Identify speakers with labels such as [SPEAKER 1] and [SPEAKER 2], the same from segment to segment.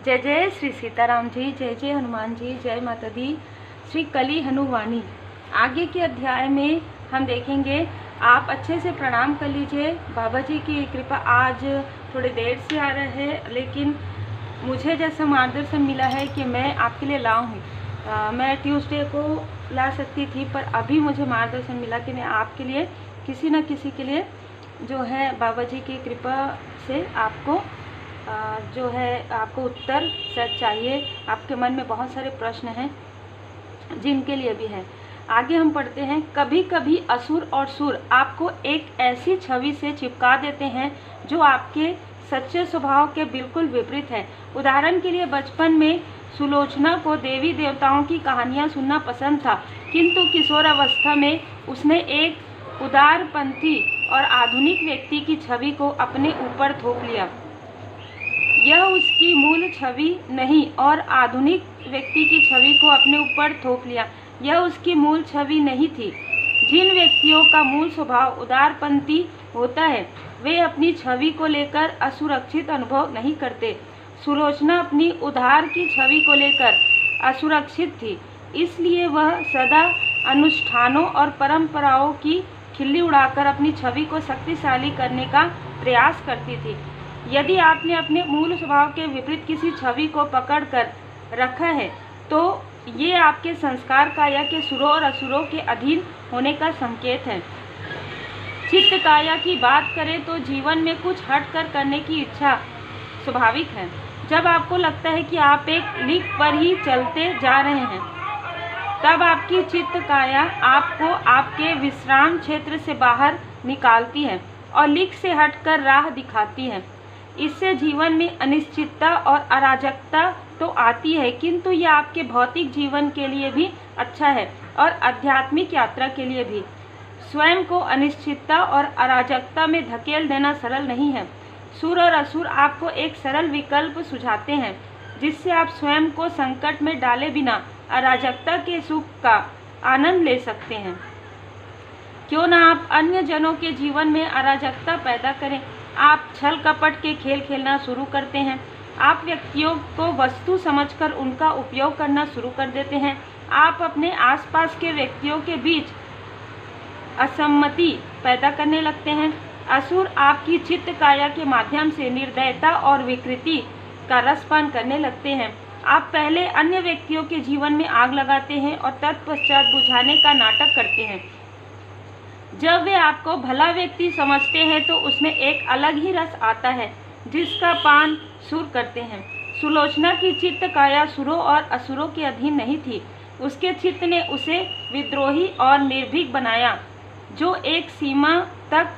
[SPEAKER 1] जय जय श्री सीताराम जी, जय जय हनुमान जी, जय माता दी। श्री कली हनुवानी। आगे के अध्याय में हम देखेंगे। आप अच्छे से प्रणाम कर लीजिए। बाबा जी की कृपा आज थोड़ी देर से आ रहा है, लेकिन मुझे जैसा मार्गदर्शन मिला है कि मैं आपके लिए लाऊं हूँ। मैं ट्यूसडे को ला सकती थी, पर अभी मुझे मार्गदर्शन मिला कि मैं आपके लिए किसी न किसी के लिए जो है बाबा जी की कृपा से आपको जो है आपको उत्तर सच चाहिए। आपके मन में बहुत सारे प्रश्न हैं जिनके लिए भी है। आगे हम पढ़ते हैं। कभी कभी असुर और सुर आपको एक ऐसी छवि से चिपका देते हैं जो आपके सच्चे स्वभाव के बिल्कुल विपरीत है। उदाहरण के लिए बचपन में सुलोचना को देवी देवताओं की कहानियां सुनना पसंद था, किंतु किशोरावस्था में उसने एक उदारपंथी और आधुनिक व्यक्ति की छवि को अपने ऊपर थोप लिया। यह उसकी मूल छवि नहीं और आधुनिक व्यक्ति की छवि को अपने ऊपर थोप लिया, यह उसकी मूल छवि नहीं थी। जिन व्यक्तियों का मूल स्वभाव उदारपंथी होता है वे अपनी छवि को लेकर असुरक्षित अनुभव नहीं करते। सुलोचना अपनी उदार की छवि को लेकर असुरक्षित थी, इसलिए वह सदा अनुष्ठानों और परंपराओं की खिल्ली उड़ाकर अपनी छवि को शक्तिशाली करने का प्रयास करती थी। यदि आपने अपने मूल स्वभाव के विपरीत किसी छवि को पकड़ कर रखा है तो ये आपके संस्कार काया के सुरों और असुरों के अधीन होने का संकेत है। चित्त काया की बात करें तो जीवन में कुछ हट कर करने की इच्छा स्वाभाविक है। जब आपको लगता है कि आप एक लीक पर ही चलते जा रहे हैं, तब आपकी चित्त काया आपको आपके विश्राम क्षेत्र से बाहर निकालती है और लीक से हटकर राह दिखाती है। इससे जीवन में अनिश्चितता और अराजकता तो आती है, किंतु यह आपके भौतिक जीवन के लिए भी अच्छा है और आध्यात्मिक यात्रा के लिए भी। स्वयं को अनिश्चितता और अराजकता में धकेल देना सरल नहीं है। सुर और असुर आपको एक सरल विकल्प सुझाते हैं जिससे आप स्वयं को संकट में डाले बिना अराजकता के सुख का आनंद ले सकते हैं। क्यों ना आप अन्य जनों के जीवन में अराजकता पैदा करें। आप छल कपट के खेल खेलना शुरू करते हैं। आप व्यक्तियों को वस्तु समझकर उनका उपयोग करना शुरू कर देते हैं। आप अपने आसपास के व्यक्तियों के बीच असम्मति पैदा करने लगते हैं। असुर आपकी चित्त काया के माध्यम से निर्दयता और विकृति का रसपान करने लगते हैं। आप पहले अन्य व्यक्तियों के जीवन में आग लगाते हैं और तत्पश्चात बुझाने का नाटक करते हैं। जब वे आपको भला व्यक्ति समझते हैं तो उसमें एक अलग ही रस आता है जिसका पान सुर करते हैं। सुलोचना की चित्त काया सुरों और असुरों के अधीन नहीं थी। उसके चित्त ने उसे विद्रोही और निर्भीक बनाया, जो एक सीमा तक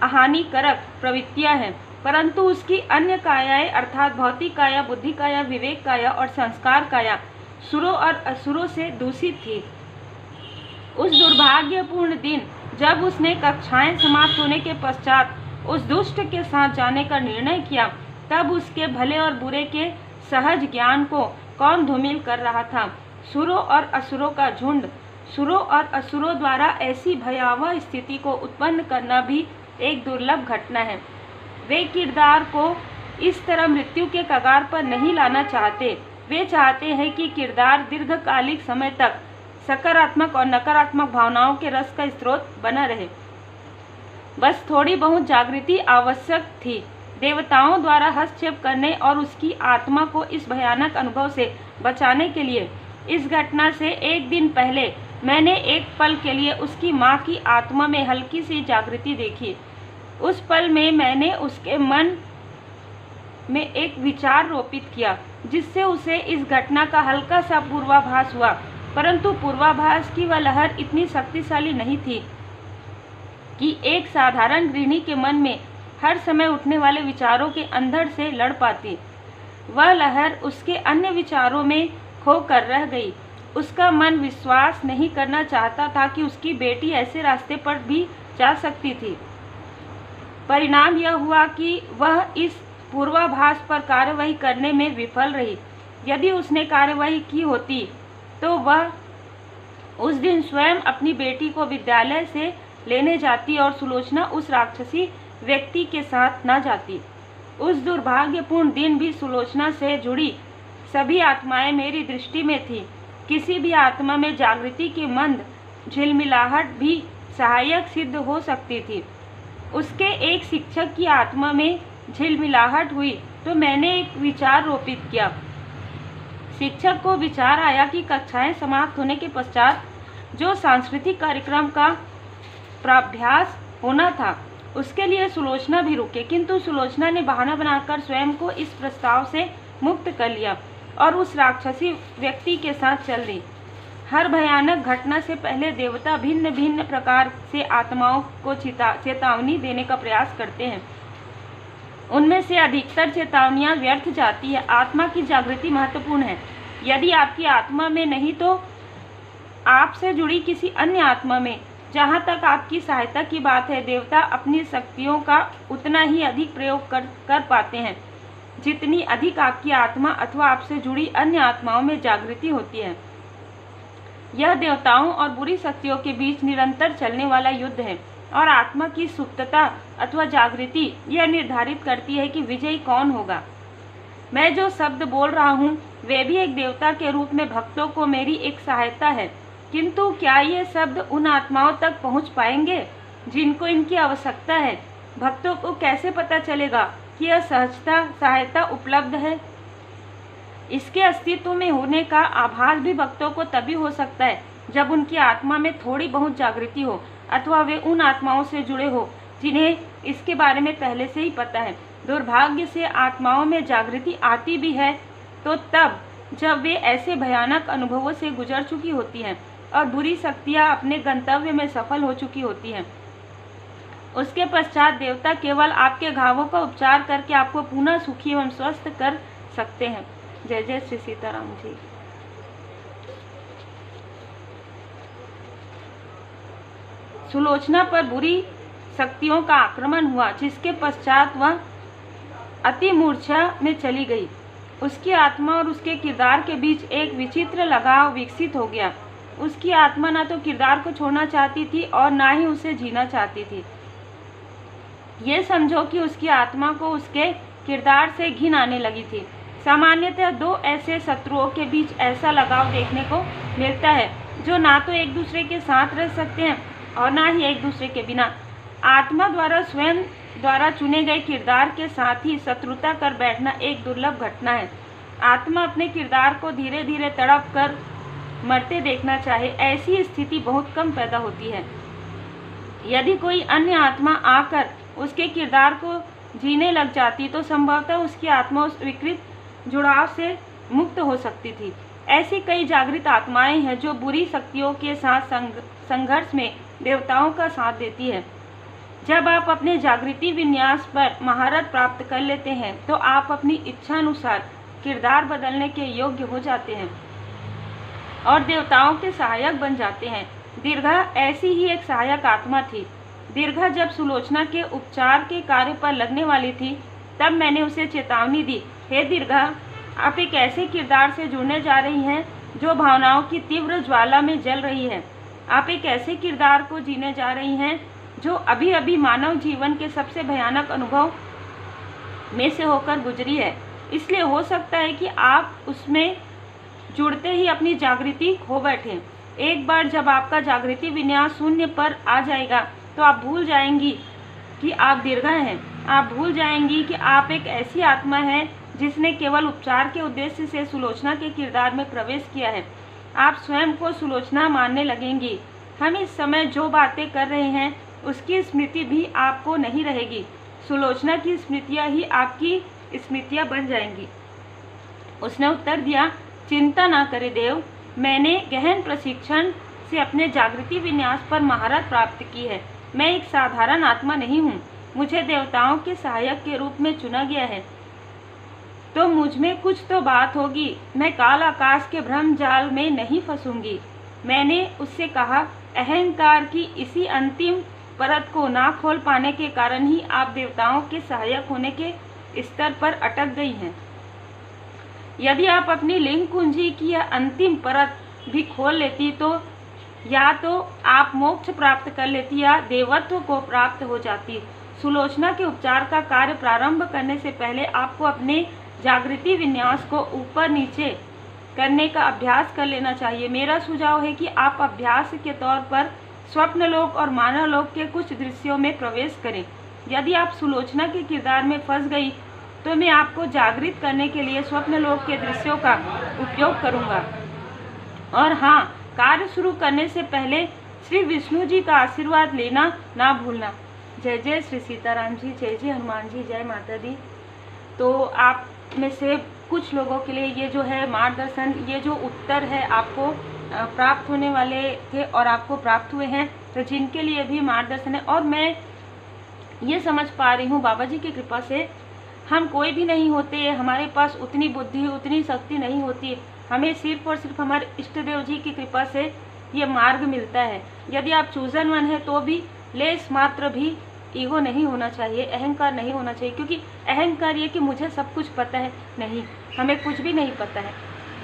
[SPEAKER 1] हानिकारक प्रवृत्तियां हैं, परंतु उसकी अन्य कायाएं अर्थात भौतिक काया, बुद्धि काया, विवेक काया और संस्कार काया सुरों और असुरों से दूषित थी। उस दुर्भाग्यपूर्ण दिन जब उसने कक्षाएं समाप्त होने के पश्चात उस दुष्ट के साथ जाने का निर्णय किया, तब उसके भले और बुरे के सहज ज्ञान को कौन धूमिल कर रहा था? सुरों और असुरों का झुंड। सुरों और असुरों द्वारा ऐसी भयावह स्थिति को उत्पन्न करना भी एक दुर्लभ घटना है। वे किरदार को इस तरह मृत्यु के कगार पर नहीं लाना चाहते। वे चाहते हैं कि किरदार दीर्घकालिक समय तक सकारात्मक और नकारात्मक भावनाओं के रस का स्रोत बना रहे। बस थोड़ी बहुत जागृति आवश्यक थी। देवताओं द्वारा हस्तक्षेप करने और उसकी आत्मा को इस भयानक अनुभव से बचाने के लिए इस घटना से एक दिन पहले मैंने एक पल के लिए उसकी माँ की आत्मा में हल्की सी जागृति देखी। उस पल में मैंने उसके मन में एक विचार रोपित किया जिससे उसे इस घटना का हल्का सा पूर्वाभास हुआ, परंतु पूर्वाभास की वह लहर इतनी शक्तिशाली नहीं थी कि एक साधारण गृहिणी के मन में हर समय उठने वाले विचारों के अंदर से लड़ पाती। वह लहर उसके अन्य विचारों में खोकर रह गई। उसका मन विश्वास नहीं करना चाहता था कि उसकी बेटी ऐसे रास्ते पर भी जा सकती थी। परिणाम यह हुआ कि वह इस पूर्वाभास पर कार्यवाही करने में विफल रही। यदि उसने कार्यवाही की होती तो वह उस दिन स्वयं अपनी बेटी को विद्यालय से लेने जाती और सुलोचना उस राक्षसी व्यक्ति के साथ न जाती। उस दुर्भाग्यपूर्ण दिन भी सुलोचना से जुड़ी सभी आत्माएं मेरी दृष्टि में थी। किसी भी आत्मा में जागृति की मंद झिलमिलाहट भी सहायक सिद्ध हो सकती थी। उसके एक शिक्षक की आत्मा में झिलमिलाहट हुई तो मैंने एक विचार रोपित किया। शिक्षक को विचार आया कि कक्षाएं समाप्त होने के पश्चात जो सांस्कृतिक कार्यक्रम का प्राभ्यास होना था उसके लिए सुलोचना भी रुके, किंतु सुलोचना ने बहाना बनाकर स्वयं को इस प्रस्ताव से मुक्त कर लिया और उस राक्षसी व्यक्ति के साथ चल दी। हर भयानक घटना से पहले देवता भिन्न भिन्न प्रकार से आत्माओं को चेतावनी देने का प्रयास करते हैं। उनमें से अधिकतर चेतावनियां व्यर्थ जाती है। आत्मा की जागृति महत्वपूर्ण है। यदि आपकी आत्मा में नहीं तो आपसे जुड़ी किसी अन्य आत्मा में। जहाँ तक आपकी सहायता की बात है, देवता अपनी शक्तियों का उतना ही अधिक प्रयोग कर पाते हैं जितनी अधिक आपकी आत्मा अथवा आपसे जुड़ी अन्य आत्माओं में जागृति होती है। यह देवताओं और बुरी शक्तियों के बीच निरंतर चलने वाला युद्ध है और आत्मा की सुप्तता अथवा जागृति यह निर्धारित करती है कि विजयी कौन होगा। मैं जो शब्द बोल रहा हूँ वे भी एक देवता के रूप में भक्तों को मेरी एक सहायता है, किंतु क्या ये शब्द उन आत्माओं तक पहुँच पाएंगे जिनको इनकी आवश्यकता है? भक्तों को कैसे पता चलेगा कि यह सहायता उपलब्ध है? इसके अस्तित्व में होने का आभास भी भक्तों को तभी हो सकता है जब उनकी आत्मा में थोड़ी बहुत जागृति हो अथवा वे उन आत्माओं से जुड़े हो जिन्हें इसके बारे में पहले से ही पता है। दुर्भाग्य से आत्माओं में जागृति आती भी है तो तब जब वे ऐसे भयानक अनुभवों से गुजर चुकी होती हैं और बुरी शक्तियाँ अपने गंतव्य में सफल हो चुकी होती हैं। उसके पश्चात देवता केवल आपके घावों का उपचार करके आपको पुनः सुखी एवं स्वस्थ कर सकते हैं। जय जय श्री सीताराम जी। सुलोचना पर बुरी शक्तियों का आक्रमण हुआ, जिसके पश्चात वह अति मूर्छा में चली गई। उसकी आत्मा और उसके किरदार के बीच एक विचित्र लगाव विकसित हो गया। उसकी आत्मा न तो किरदार को छोड़ना चाहती थी और ना ही उसे जीना चाहती थी। ये समझो कि उसकी आत्मा को उसके किरदार से घिन आने लगी थी। सामान्यतः दो ऐसे शत्रुओं के बीच ऐसा लगाव देखने को मिलता है जो ना तो एक दूसरे के साथ रह सकते हैं और ना ही एक दूसरे के बिना। आत्मा द्वारा स्वयं द्वारा चुने गए किरदार के साथ ही शत्रुता कर बैठना एक दुर्लभ घटना है। आत्मा अपने किरदार को धीरे धीरे तड़प कर मरते देखना चाहे, ऐसी स्थिति बहुत कम पैदा होती है। यदि कोई अन्य आत्मा आकर उसके किरदार को जीने लग जाती तो संभवतः उसकी आत्मा उस विकृत जुड़ाव से मुक्त हो सकती थी। ऐसी कई जागृत आत्माएं हैं जो बुरी शक्तियों के साथ संघर्ष में देवताओं का साथ देती है। जब आप अपने जागृति विन्यास पर महारत प्राप्त कर लेते हैं तो आप अपनी इच्छा अनुसार किरदार बदलने के योग्य हो जाते हैं और देवताओं के सहायक बन जाते हैं। दीर्घा ऐसी ही एक सहायक आत्मा थी। दीर्घा जब सुलोचना के उपचार के कार्य पर लगने वाली थी तब मैंने उसे चेतावनी दी, हे दीर्घा, आप एक ऐसे किरदार से जुड़ने जा रही हैं जो भावनाओं की तीव्र ज्वाला में जल रही है। आप एक ऐसे किरदार को जीने जा रही हैं जो अभी अभी मानव जीवन के सबसे भयानक अनुभव में से होकर गुजरी है। इसलिए हो सकता है कि आप उसमें जुड़ते ही अपनी जागृति खो बैठें। एक बार जब आपका जागृति विन्यास शून्य पर आ जाएगा तो आप भूल जाएंगी कि आप दीर्घा हैं। आप भूल जाएंगी कि आप एक ऐसी आत्मा है जिसने केवल उपचार के उद्देश्य से सुलोचना के किरदार में प्रवेश किया है। आप स्वयं को सुलोचना मानने लगेंगी। हम इस समय जो बातें कर रहे हैं उसकी स्मृति भी आपको नहीं रहेगी। सुलोचना की स्मृतियाँ ही आपकी स्मृतियाँ बन जाएंगी। उसने उत्तर दिया, चिंता ना करे देव, मैंने गहन प्रशिक्षण से अपने जागृति विन्यास पर महारत प्राप्त की है। मैं एक साधारण आत्मा नहीं हूँ। मुझे देवताओं के सहायक के रूप में चुना गया है तो मुझ में कुछ तो बात होगी। मैं काल आकाश के भ्रम जाल में नहीं फंसूंगी। मैंने उससे कहा, अहंकार की इसी अंतिम परत को ना खोल पाने के कारण ही आप देवताओं के सहायक होने के स्तर पर अटक गई हैं। यदि आप अपनी लिंग कुंजी की यह अंतिम परत भी खोल लेती तो या तो आप मोक्ष प्राप्त कर लेती या देवत्व को प्राप्त हो जाती। सुलोचना के उपचार का कार्य प्रारंभ करने से पहले आपको अपने जागृति विन्यास को ऊपर नीचे करने का अभ्यास कर लेना चाहिए। मेरा सुझाव है कि आप अभ्यास के तौर पर स्वप्नलोक और मानवलोक के कुछ दृश्यों में प्रवेश करें। यदि आप सुलोचना के किरदार में फंस गई तो मैं आपको जागृत करने के लिए स्वप्नलोक के दृश्यों का उपयोग करूंगा। और हाँ, कार्य शुरू करने से पहले श्री विष्णु जी का आशीर्वाद लेना ना भूलना। जय जय श्री सीताराम जी, जय जय हनुमान जी, जय माता दी। तो आप में से कुछ लोगों के लिए ये जो है मार्गदर्शन, ये जो उत्तर है आपको प्राप्त होने वाले थे और आपको प्राप्त हुए हैं, तो जिनके लिए भी मार्गदर्शन है। और मैं ये समझ पा रही हूँ बाबा जी की कृपा से हम कोई भी नहीं होते, हमारे पास उतनी बुद्धि उतनी शक्ति नहीं होती, हमें सिर्फ और सिर्फ हमारे इष्ट देव जी की कृपा से ये मार्ग मिलता है। यदि आप चूजन वन है तो भी लेस मात्र भी ईगो नहीं होना चाहिए, अहंकार नहीं होना चाहिए, क्योंकि अहंकार ये कि मुझे सब कुछ पता है, नहीं, हमें कुछ भी नहीं पता है।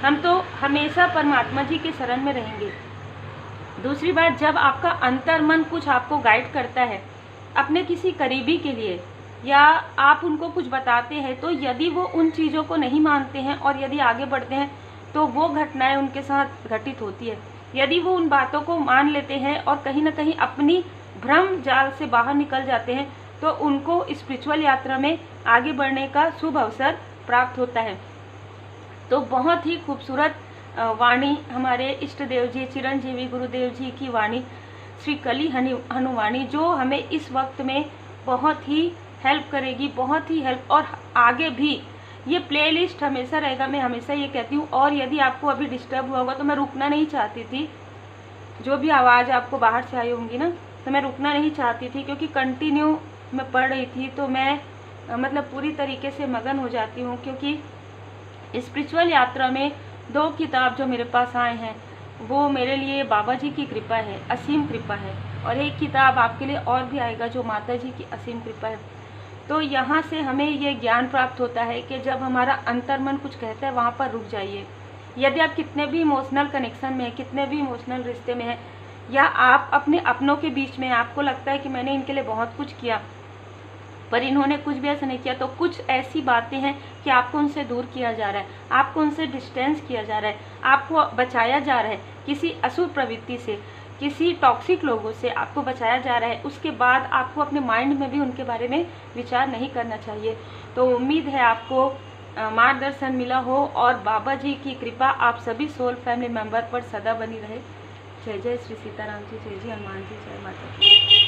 [SPEAKER 1] हम तो हमेशा परमात्मा जी के शरण में रहेंगे। दूसरी बात, जब आपका अंतर्मन कुछ आपको गाइड करता है अपने किसी करीबी के लिए, या आप उनको कुछ बताते हैं, तो यदि वो उन चीज़ों को नहीं मानते हैं और यदि आगे बढ़ते हैं तो वो घटनाएं उनके साथ घटित होती है। यदि वो उन बातों को मान लेते हैं और कहीं ना कहीं अपनी भ्रम जाल से बाहर निकल जाते हैं, तो उनको स्पिरिचुअल यात्रा में आगे बढ़ने का शुभ अवसर प्राप्त होता है। तो बहुत ही खूबसूरत वाणी हमारे इष्ट देव जी चिरंजीवी गुरुदेव जी की वाणी श्री कली हनुवाणी, जो हमें इस वक्त में बहुत ही हेल्प करेगी, बहुत ही हेल्प। और आगे भी ये प्लेलिस्ट हमेशा रहेगा, मैं हमेशा ये कहती हूँ। और यदि आपको अभी डिस्टर्ब हुआ होगा तो मैं रुकना नहीं चाहती थी, जो भी आवाज़ आपको बाहर से आई होंगी ना, तो मैं रुकना नहीं चाहती थी, क्योंकि कंटिन्यू मैं पढ़ रही थी तो मैं मतलब पूरी तरीके से मगन हो जाती हूँ। क्योंकि स्पिरिचुअल यात्रा में 2 किताब जो मेरे पास आए हैं वो मेरे लिए बाबा जी की कृपा है, असीम कृपा है, और एक किताब आपके लिए और भी आएगा जो माता जी की असीम कृपा है। तो यहाँ से हमें ये ज्ञान प्राप्त होता है कि जब हमारा अंतर्मन कुछ कहता है वहाँ पर रुक जाइए। यदि आप कितने भी इमोशनल कनेक्शन में हैं, कितने भी इमोशनल रिश्ते में हैं, या आप अपने अपनों के बीच में आपको लगता है कि मैंने इनके लिए बहुत कुछ किया पर इन्होंने कुछ भी ऐसा नहीं किया, तो कुछ ऐसी बातें हैं कि आपको उनसे दूर किया जा रहा है, आपको उनसे डिस्टेंस किया जा रहा है, आपको बचाया जा रहा है किसी अशुभ प्रवृत्ति से, किसी टॉक्सिक लोगों से आपको बचाया जा रहा है। उसके बाद आपको अपने माइंड में भी उनके बारे में विचार नहीं करना चाहिए। तो उम्मीद है आपको मार्गदर्शन मिला हो और बाबा जी की कृपा आप सभी सोल फैमिली मेंबर पर सदा बनी रहे। जय जय श्री सीताराम जी, जय जय हनुमान जी, जय माता दी।